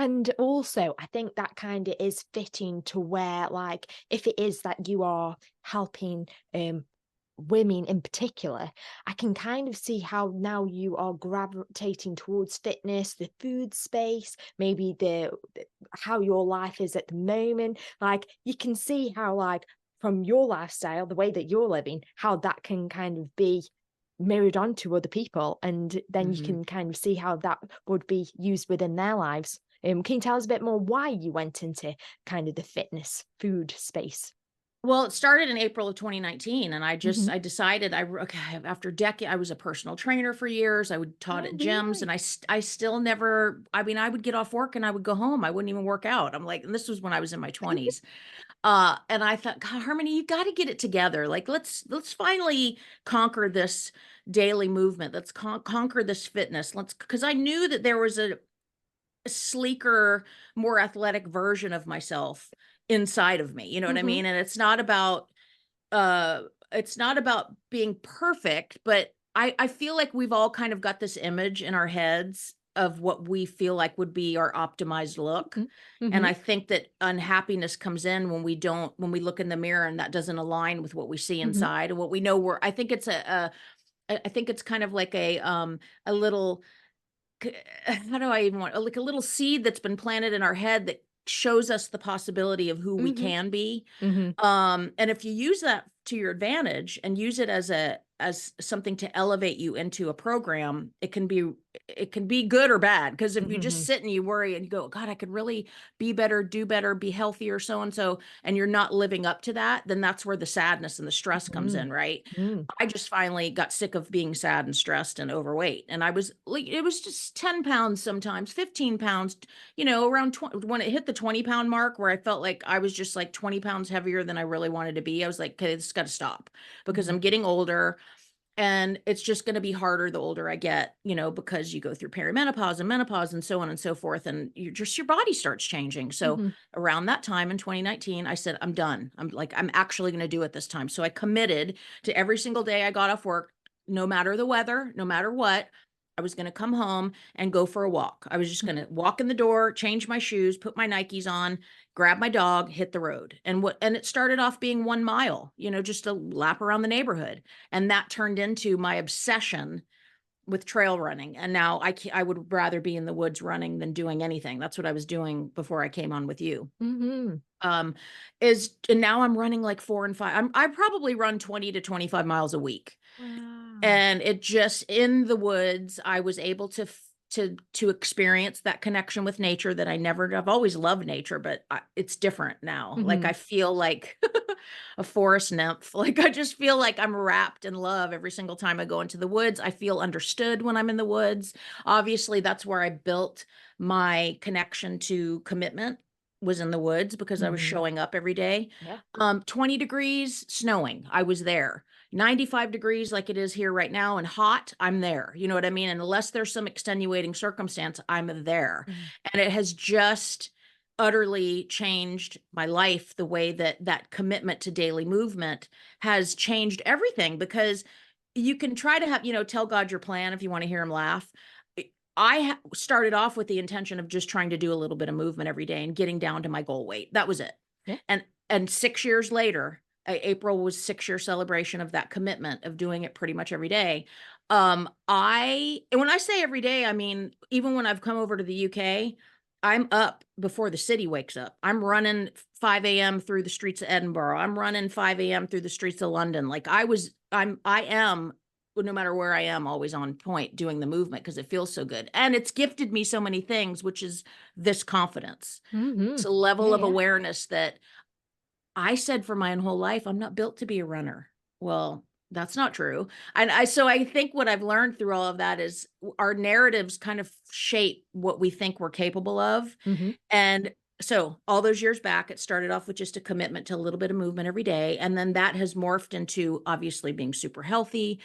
And also, I think that kind of is fitting to where, like, if it is that you are helping women in particular, I can kind of see how now you are gravitating towards fitness, the food space, maybe how your life is at the moment. Like, you can see how, like, from your lifestyle, the way that you're living, how that can kind of be mirrored onto other people, and then you Mhm. can kind of see how that would be used within their lives. Can you tell us a bit more why you went into kind of the fitness food space? Well, it started in April of 2019, and Mhm. I decided okay, after decade I was a personal trainer for years. I would taught Oh, at gyms, and really? I still never. I mean, I would get off work and I would go home. I wouldn't even work out. I'm like, and this was when I was in my 20s. And I thought, God, Harmony, you got to get it together. Like, let's finally conquer this daily movement. Let's conquer this fitness. Let's because I knew that there was a sleeker, more athletic version of myself inside of me. You know what I Mhm. mean? And it's not about being perfect, but I feel like we've all kind of got this image in our heads of what we feel like would be our optimized look. Mhm. And Mhm. I think that unhappiness comes in when we look in the mirror and that doesn't align with what we see Mhm. inside and what we know I think it's I think it's kind of like a little how do I even want like a little seed that's been planted in our head that shows us the possibility of who we Mhm. can be. Mhm. And if you use that to your advantage and use it as something to elevate you into a program, it can be good or bad. Because if you just Mhm. sit and you worry and you go, God, I could really be better, do better, be healthier, so and so, and you're not living up to that, then that's where the sadness and the stress comes Mm. in, right? Mm. I just finally got sick of being sad and stressed and overweight. And I was like, it was just 10 pounds sometimes, 15 pounds, around 20, when it hit the 20-pound mark where I felt like I was just like 20 pounds heavier than I really wanted to be. I was like, okay, this got to stop because Mhm. I'm getting older and it's just going to be harder the older I get, because you go through perimenopause and menopause and so on and so forth. And your body starts changing. So Mhm. around that time in 2019, I said, I'm done. I'm actually going to do it this time. So I committed to every single day I got off work, no matter the weather, no matter what, I was going to come home and go for a walk. I was just going to walk in the door, change my shoes, put my Nikes on, grab my dog, hit the road. And it started off being 1 mile, just a lap around the neighborhood. And that turned into my obsession with trail running. And now I would rather be in the woods running than doing anything. That's what I was doing before I came on with you. Mhm. Um, and now I'm running like 4 and 5. I probably run 20 to 25 miles a week. Wow. And it just in the woods, I was able to experience that connection with nature that I've always loved nature, but it's different now. Like I Mhm. feel like a forest nymph. Like I just feel like I'm wrapped in love every single time I go into the woods. I feel understood when I'm in the woods. Obviously, that's where I built my connection to commitment was in the woods because I was Mhm. showing up every day. Yeah. 20 degrees, snowing, I was there. 95 degrees like it is here right now and hot, I'm there. You know what I mean? And unless there's some extenuating circumstance, I'm there. Mhm. And it has just utterly changed my life the way that that commitment to daily movement has changed everything because you can try to tell God your plan if you want to hear him laugh. Started off with the intention of just trying to do a little bit of movement every day and getting down to my goal weight. That was it. Yeah. And 6 years later, April was 6-year celebration of that commitment of doing it pretty much every day. I and when I say every day, I mean, even when I've come over to the UK, I'm up before the city wakes up. I'm running 5 AM through the streets of Edinburgh. I'm running 5 AM through the streets of London. Like I am, well, no matter where I am, always on point doing the movement because it feels so good. And it's gifted me so many things, which is this confidence. It's Mhm. a level Yeah, of yeah. awareness that I said for my whole life, I'm not built to be a runner. Well, that's not true. So I think what I've learned through all of that is our narratives kind of shape what we think we're capable of. Mhm. And so all those years back, it started off with just a commitment to a little bit of movement every day. And then that has morphed into obviously being super healthy,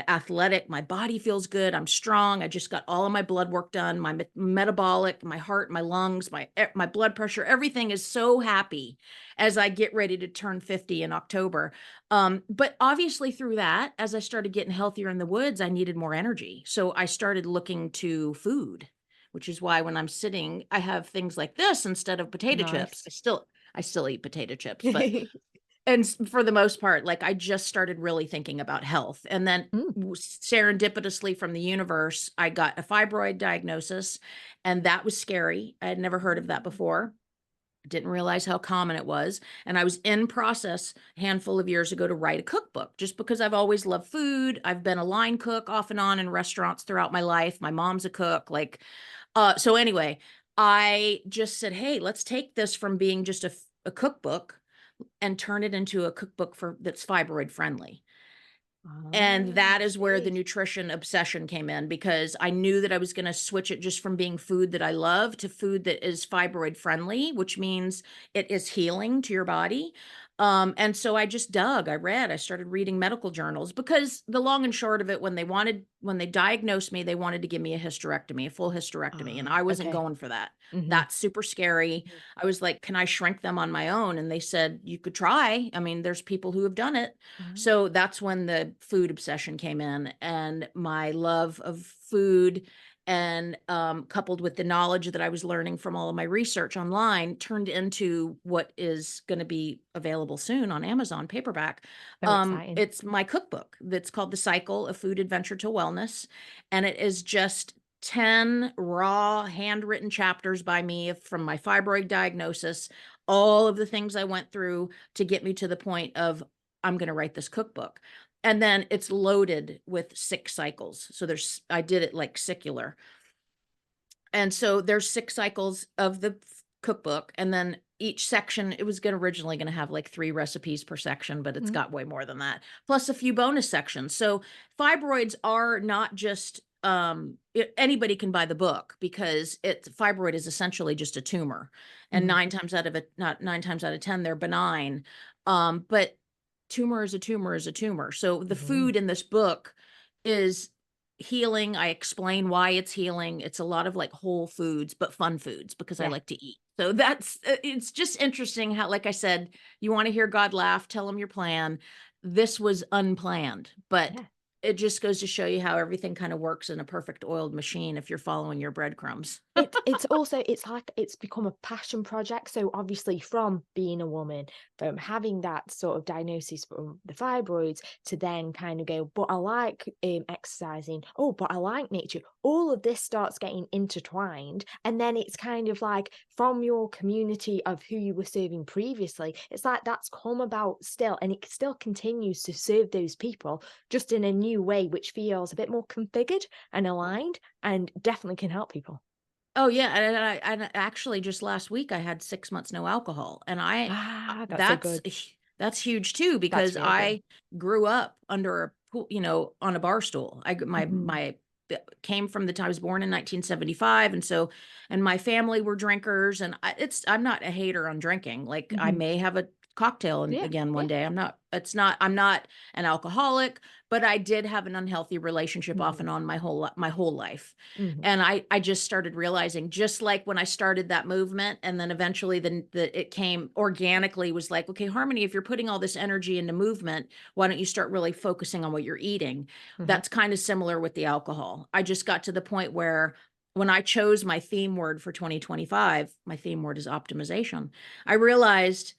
athletic. My body feels good. I'm strong. I just got all of my blood work done, my metabolic, my heart, my lungs, my blood pressure, everything is so happy as I get ready to turn 50 in October. But obviously through that, as I started getting healthier in the woods, I needed more energy. So I started looking to food which is why when I'm sitting, I have things like this instead of potato chips. Nice. I still eat potato chips, but and for the most part, like I just started really thinking about health. And then Mm. serendipitously from the universe, I got a fibroid diagnosis, and that was scary. I had never heard of that before. Didn't realize how common it was. And I was in process a handful of years ago to write a cookbook just because I've always loved food. I've been a line cook off and on in restaurants throughout my life. My mom's a cook. So anyway, I just said, hey, let's take this from being just a cookbook and turn it into a cookbook that's fibroid friendly. And Oh, that I is where the see. nutrition obsession came in, because I knew that I was going to switch it just from being food that I love to food that is fibroid friendly, which means it is healing to your body. And so I just I started reading medical journals, because the long and short of it, when they diagnosed me, they wanted to give me a full hysterectomy. And I wasn't Okay. going for that. Mhm. That's super scary. Mhm. I was like, can I shrink them on my own? And they said, you could try. I mean, there's people who have done it. Ah. So that's when the food obsession came in, and my love of food, and coupled with the knowledge that I was learning from all of my research online, turned into what is going to be available soon on Amazon paperback. So exciting. It's my cookbook that's called The Cycle of Food Adventure to Wellness. And it is just 10 raw handwritten chapters by me from my fibroid diagnosis, all of the things I went through to get me to the point of I'm going to write this cookbook. And then it's loaded with 6 cycles. So I did it like secular. And so there's 6 cycles of the cookbook. And then each section, it was originally going to have like 3 recipes per section, but it's Mhm. got way more than that, plus a few bonus sections. So fibroids are not just, anybody can buy the book, because fibroid is essentially just a tumor. And Mhm. not 9 times out of 10, they're benign. But tumor is a tumor is a tumor. So the Mhm. food in this book is healing. I explain why it's healing. It's a lot of like whole foods, but fun foods, because I Yeah. like to eat. So it's just interesting how, like I said, you want to hear God laugh, tell him your plan. This was unplanned, but Yeah. it just goes to show you how everything kind of works in a perfect oiled machine if you're following your breadcrumbs. It's also it's like it's become a passion project. So obviously from being a woman, from having that sort of diagnosis from the fibroids to then kind of go, but I like exercising. Oh, but I like nature. All of this starts getting intertwined. And then it's kind of like from your community of who you were serving previously, it's like that's come about still, and it still continues to serve those people just in a new way, which feels a bit more configured and aligned and definitely can help people. Oh, yeah, and actually just last week I had 6 months no alcohol, and Ah, that's so good. that's huge too, That's because really good. I grew up under a pool, on a bar stool. Mhm. My came from the time I was born in 1975, and so, and my family were drinkers, and I'm not a hater on drinking. Like, I Mhm. may have a cocktail Yeah, again yeah. one day. I'm not an alcoholic, but I did have an unhealthy relationship off Mhm. and on my whole life. Mhm. And I just started realizing, just like when I started that movement, and then eventually it came organically, was like, okay, Harmony, if you're putting all this energy into movement, why don't you start really focusing on what you're eating? Mhm. That's kind of similar with the alcohol. I just got to the point where when I chose my theme word for 2025, my theme word is optimization. I realized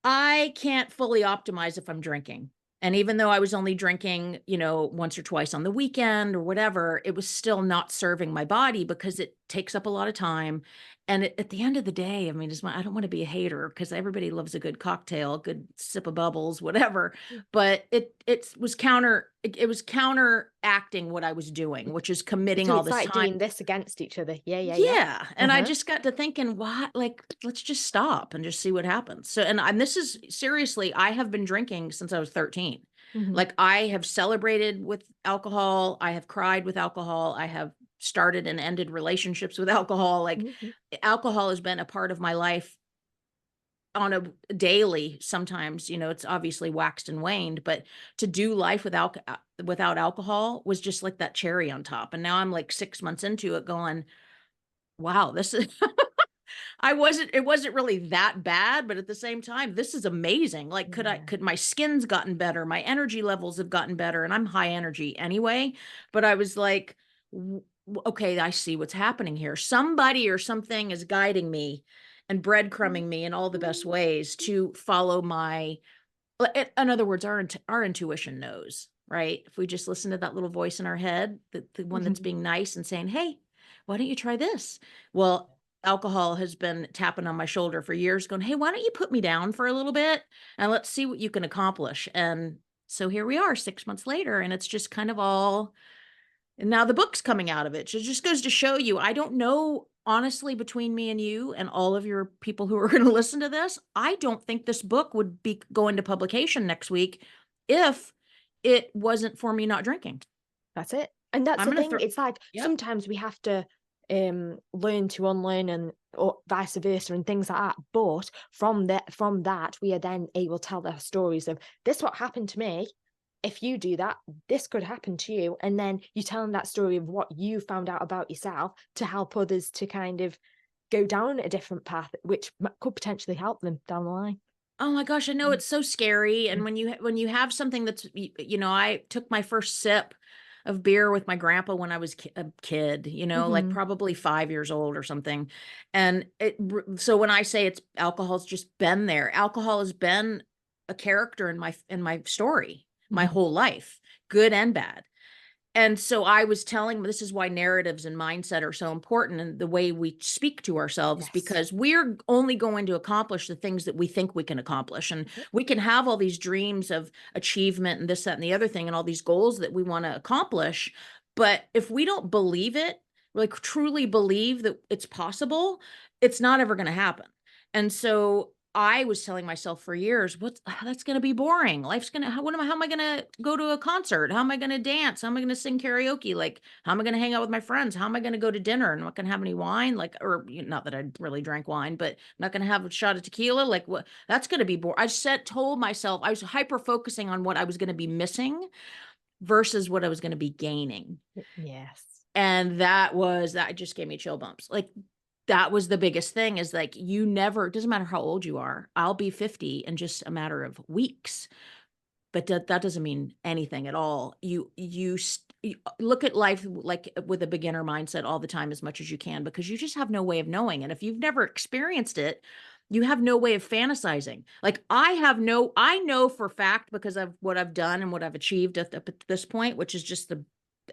I can't fully optimize if I'm drinking. And even though I was only drinking, once or twice on the weekend or whatever, it was still not serving my body, because it takes up a lot of time. And at the end of the day, I mean, I don't want to be a hater, because everybody loves a good cocktail, a good sip of bubbles, whatever. Mm. But it was counteracting what I was doing, which is committing So all it's this like time. doing this against each other. Yeah, yeah, yeah. Yeah, and I Uh-huh. just got to thinking, "What? Like, let's just stop and just see what happens." So, and this is seriously, I have been drinking since I was 13. Mhm. Like, I have celebrated with alcohol, I have cried with alcohol, I have started and ended relationships with alcohol. Like, Mhm. alcohol has been a part of my life on a daily. Sometimes, it's obviously waxed and waned, but to do life without alcohol was just like that cherry on top. And now I'm like 6 months into it, going, wow, this is it wasn't really that bad, but at the same time, this is amazing. Like, Yeah. could my skin's gotten better, my energy levels have gotten better, and I'm high energy anyway, but I was like, okay, I see what's happening here. Somebody or something is guiding me and breadcrumbing me in all the best ways to follow my, in other words, our intuition knows, right? If we just listen to that little voice in our head, the one that's being nice and saying, hey, why don't you try this? Well, alcohol has been tapping on my shoulder for years going, hey, why don't you put me down for a little bit and let's see what you can accomplish. And so here we are 6 months later, and it's just kind of all, and now the book's coming out of it. So it just goes to show you, I don't know, honestly, between me and you and all of your people who are going to listen to this, I don't think this book would be going to publication next week if it wasn't for me not drinking. That's it. And that's I'm the gonna thing. throw, It's like yep. sometimes we have to learn to unlearn, and or vice versa, and things like that. But from that, we are then able to tell the stories of this what happened to me. If you do that, this could happen to you. And then you tell them that story of what you found out about yourself to help others to kind of go down a different path, which could potentially help them down the line. Oh my gosh, I know it's so scary. And Mm. when you have something that's, I took my first sip of beer with my grandpa when I was a kid, like Mhm. probably 5 years old or something. And so when I say it's alcohol's just been there, alcohol has been a character in my story my Mhm. whole life, good and bad. And so I was telling, this is why narratives and mindset are so important and the way we speak to ourselves, Yes. because we're only going to accomplish the things that we think we can accomplish. And That's it. we can have all these dreams of achievement and this, that, and the other thing, and all these goals that we want to accomplish. But if we don't believe it, like truly believe that it's possible, it's not ever going to happen. And so I was telling myself for years, that's going to be boring. Life's going to, how am I going to go to a concert? How am I going to dance? How am I going to sing karaoke? Like, how am I going to hang out with my friends? How am I going to go to dinner and not going to have any wine? Like, or not that I really drank wine, but I'm not going to have a shot of tequila. Like what, that's going to be boring. Told myself I was hyper focusing on what I was going to be missing versus what I was going to be gaining. Yes. And that just gave me chill bumps. Like that was the biggest thing is like, it doesn't matter how old you are. I'll be 50 in just a matter of weeks, but that doesn't mean anything at all. You look at life like with a beginner mindset all the time as much as you can, because you just have no way of knowing. And if you've never experienced it, you have no way of fantasizing. Like I know for fact because of what I've done and what I've achieved at this point, which is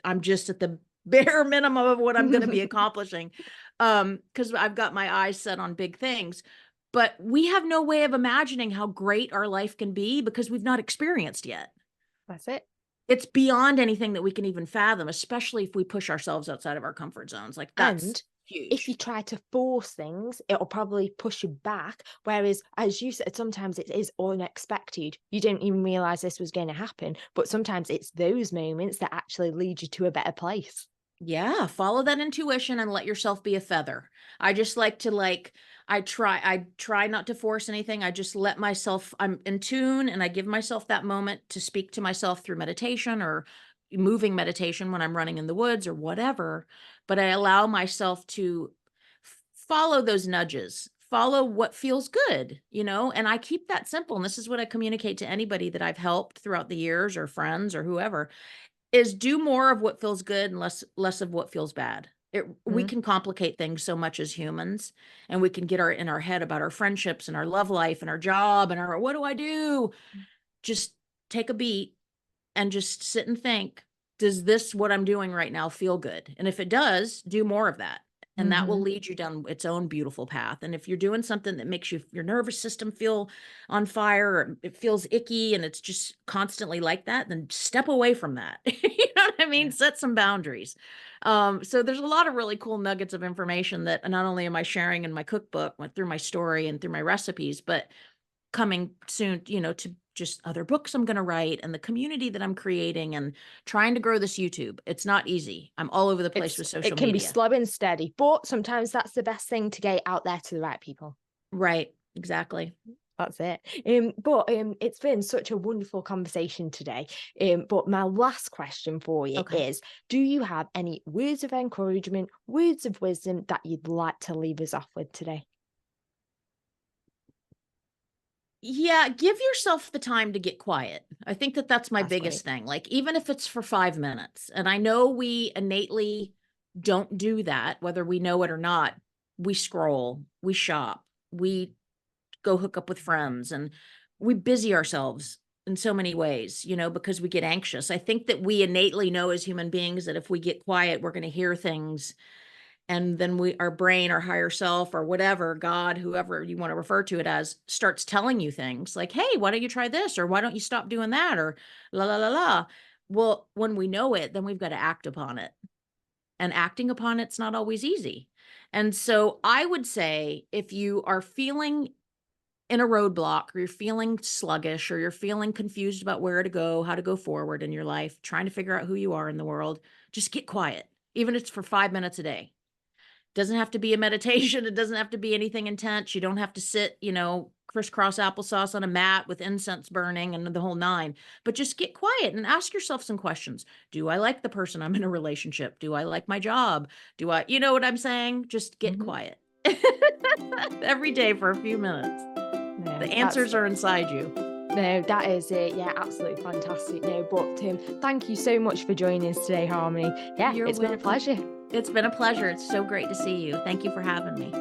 I'm just at the bare minimum of what I'm going to be accomplishing. Because I've got my eyes set on big things, but we have no way of imagining how great our life can be because we've not experienced yet. That's it. It's beyond anything that we can even fathom, especially if we push ourselves outside of our comfort zones. Like that's And if you huge. try to force things, it'll probably push you back. Whereas, as you said, sometimes it is unexpected. You didn't even realize this was going to happen. But sometimes it's those moments that actually lead you to a better place. Yeah, follow that intuition and let yourself be a feather. I just like to I try not to force anything. I just let myself, I'm in tune and I give myself that moment to speak to myself through meditation or moving meditation when I'm running in the woods or whatever. But I allow myself to follow those nudges, follow what feels good, and I keep that simple. And this is what I communicate to anybody that I've helped throughout the years or friends or whoever is do more of what feels good and less of what feels bad. We Mhm. can complicate things so much as humans, and we can get in our head about our friendships and our love life and our job and our what do I do? Just take a beat and just sit and think, does this what I'm doing right now feel good? And if it does, do more of that. And that will Mhm. lead you down its own beautiful path. And if you're doing something that makes your nervous system feel on fire, or it feels icky and it's just constantly like that, then step away from that. You know what I mean? Yeah. Set some boundaries. So there's a lot of really cool nuggets of information that not only am I sharing in my cookbook, through my story and through my recipes, but coming soon, to just other books I'm going to write and the community that I'm creating and trying to grow this YouTube. It's not easy. I'm all over the place with It social can be media. slow and steady, but sometimes that's the best thing to get out there to the right people. Right. Exactly. That's it. But it's been such a wonderful conversation today. But my last question for you Okay. is: do you have any words of encouragement, words of wisdom that you'd like to leave us off with today? Yeah, give yourself the time to get quiet. I think that that's my That's biggest great. thing. Like even if it's for 5 minutes. And I know we innately don't do that, whether we know it or not. We scroll, we shop, we go hook up with friends, and we busy ourselves in so many ways, because we get anxious. I think that we innately know as human beings that if we get quiet, we're going to hear things. And then our brain, our higher self, or whatever, God, whoever you want to refer to it as, starts telling you things like, hey, why don't you try this? Or why don't you stop doing that? Or la, la, la, la. Well, when we know it, then we've got to act upon it. And acting upon it's not always easy. And so I would say, if you are feeling in a roadblock, or you're feeling sluggish, or you're feeling confused about where to go, how to go forward in your life, trying to figure out who you are in the world, just get quiet, even if it's for 5 minutes a day. Doesn't have to be a meditation. It doesn't have to be anything intense. You don't have to sit, crisscross applesauce on a mat with incense burning and the whole nine, but just get quiet and ask yourself some questions. Do I like the person I'm in a relationship? Do I like my job? You know what I'm saying? Just get quiet every day for a few minutes. Yeah, The answers are inside you. No, that is it. Yeah, absolutely fantastic. No, but thank you so much for joining us today, Harmony. Yeah, You're it's been a welcome. pleasure. It's been a pleasure. It's so great to see you. Thank you for having me.